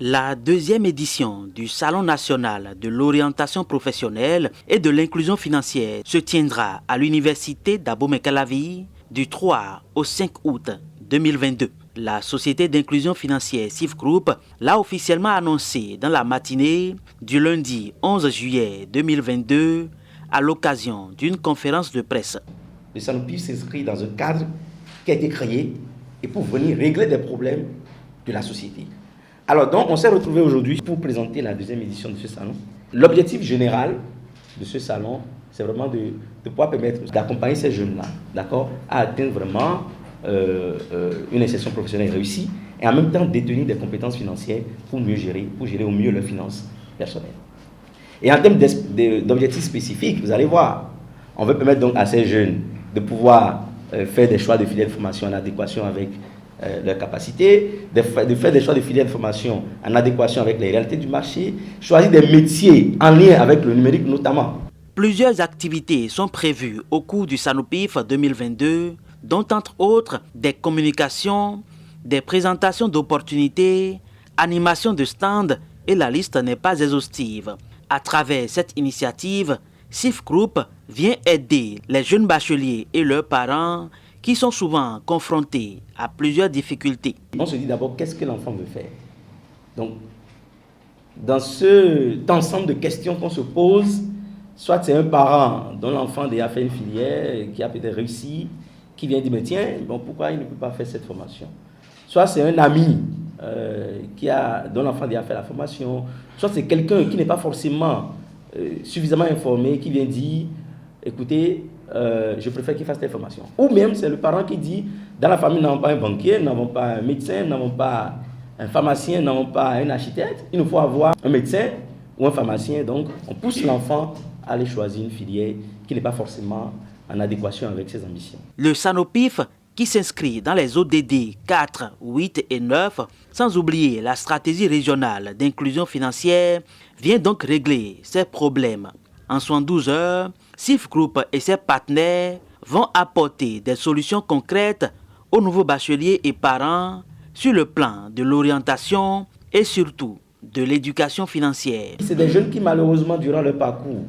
La deuxième édition du Salon national de l'orientation professionnelle et de l'inclusion financière se tiendra à l'université d'Abomey-Calavi du 3 au 5 août 2022. La société d'inclusion financière SIF Group l'a officiellement annoncé dans la matinée du lundi 11 juillet 2022 à l'occasion d'une conférence de presse. Le Sanopi s'inscrit dans un cadre qui a été créé et pour venir régler des problèmes de la société. Alors donc, on s'est retrouvé aujourd'hui pour présenter la deuxième édition de ce salon. L'objectif général de ce salon, c'est vraiment de pouvoir permettre d'accompagner ces jeunes-là, d'accord, à atteindre vraiment une insertion professionnelle réussie et en même temps détenir des compétences financières pour gérer au mieux leurs finances personnelles. Et en termes d'objectifs spécifiques, vous allez voir, on veut permettre donc à ces jeunes de pouvoir faire des choix de filières de formation en adéquation avec leurs capacités, de faire des choix de filières de formation en adéquation avec les réalités du marché, choisir des métiers en lien avec le numérique notamment. Plusieurs activités sont prévues au cours du Sanopif 2022, dont entre autres des communications, des présentations d'opportunités, animation de stands et la liste n'est pas exhaustive. À travers cette initiative, SIF Group vient aider les jeunes bacheliers et leurs parents qui sont souvent confrontés à plusieurs difficultés. On se dit d'abord qu'est-ce que l'enfant veut faire. Donc, dans cet ensemble de questions qu'on se pose, soit c'est un parent dont l'enfant a déjà fait une filière, qui a peut-être réussi, qui vient dire, mais tiens, bon, pourquoi il ne peut pas faire cette formation? Soit c'est un ami dont l'enfant a déjà fait la formation, soit c'est quelqu'un qui n'est pas forcément suffisamment informé, qui vient dire, écoutez, je préfère qu'il fasse telle formation. Ou même c'est le parent qui dit, dans la famille, nous n'avons pas un banquier, nous n'avons pas un médecin, nous n'avons pas un pharmacien, nous n'avons pas un architecte. Il nous faut avoir un médecin ou un pharmacien. Donc, on pousse l'enfant à aller choisir une filière qui n'est pas forcément en adéquation avec ses ambitions. Le Sanopif, qui s'inscrit dans les ODD 4, 8 et 9, sans oublier la stratégie régionale d'inclusion financière, vient donc régler ces problèmes. En 72 heures, SIF Group et ses partenaires vont apporter des solutions concrètes aux nouveaux bacheliers et parents sur le plan de l'orientation et surtout de l'éducation financière. C'est des jeunes qui malheureusement durant leur parcours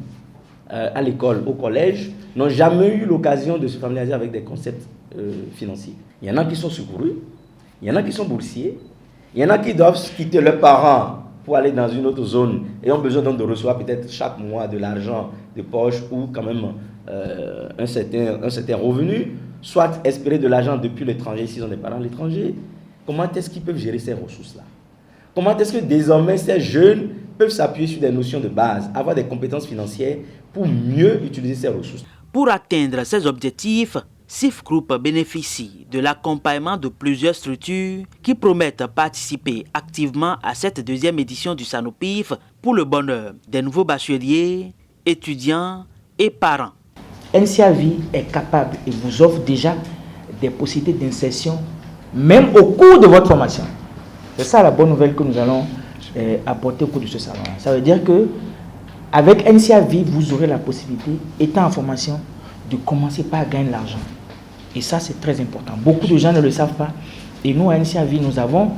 à l'école, au collège, n'ont jamais eu l'occasion de se familiariser avec des concepts financiers. Il y en a qui sont secourus, il y en a qui sont boursiers, il y en a qui doivent quitter leurs parents pour aller dans une autre zone et ont besoin donc de recevoir peut-être chaque mois de l'argent de poche ou quand même un certain revenu, soit espérer de l'argent depuis l'étranger s'ils ont des parents à l'étranger. Comment est-ce qu'ils peuvent gérer ces ressources-là? Comment est-ce que désormais ces jeunes peuvent s'appuyer sur des notions de base, avoir des compétences financières pour mieux utiliser ces ressources? Pour atteindre ces objectifs, SIF Group bénéficie de l'accompagnement de plusieurs structures qui promettent participer activement à cette deuxième édition du Sanopif pour le bonheur des nouveaux bacheliers, étudiants et parents. NCAV est capable et vous offre déjà des possibilités d'insertion même au cours de votre formation. C'est ça la bonne nouvelle que nous allons apporter au cours de ce salon. Ça veut dire que avec NCAV, vous aurez la possibilité, étant en formation, de commencer par gagner de l'argent. Et ça, c'est très important. Beaucoup de gens ne le savent pas. Et nous, à NCAV, nous avons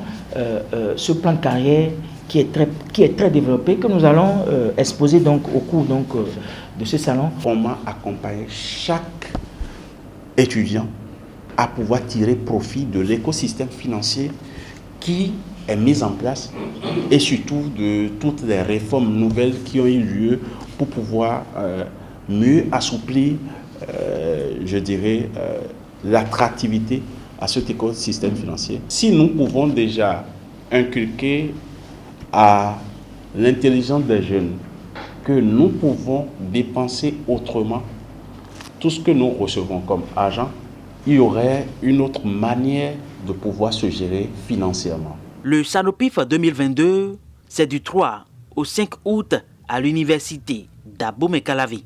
ce plan de carrière qui est très développé, que nous allons exposer donc, au cours de ce salon. Comment accompagner chaque étudiant à pouvoir tirer profit de l'écosystème financier qui est mis en place et surtout de toutes les réformes nouvelles qui ont eu lieu pour pouvoir mieux assouplir, je dirais, l'attractivité à cet écosystème financier. Si nous pouvons déjà inculquer à l'intelligence des jeunes que nous pouvons dépenser autrement tout ce que nous recevons comme argent, il y aurait une autre manière de pouvoir se gérer financièrement. Le Sanopif 2022, c'est du 3 au 5 août à l'université d'Abomey-Calavi.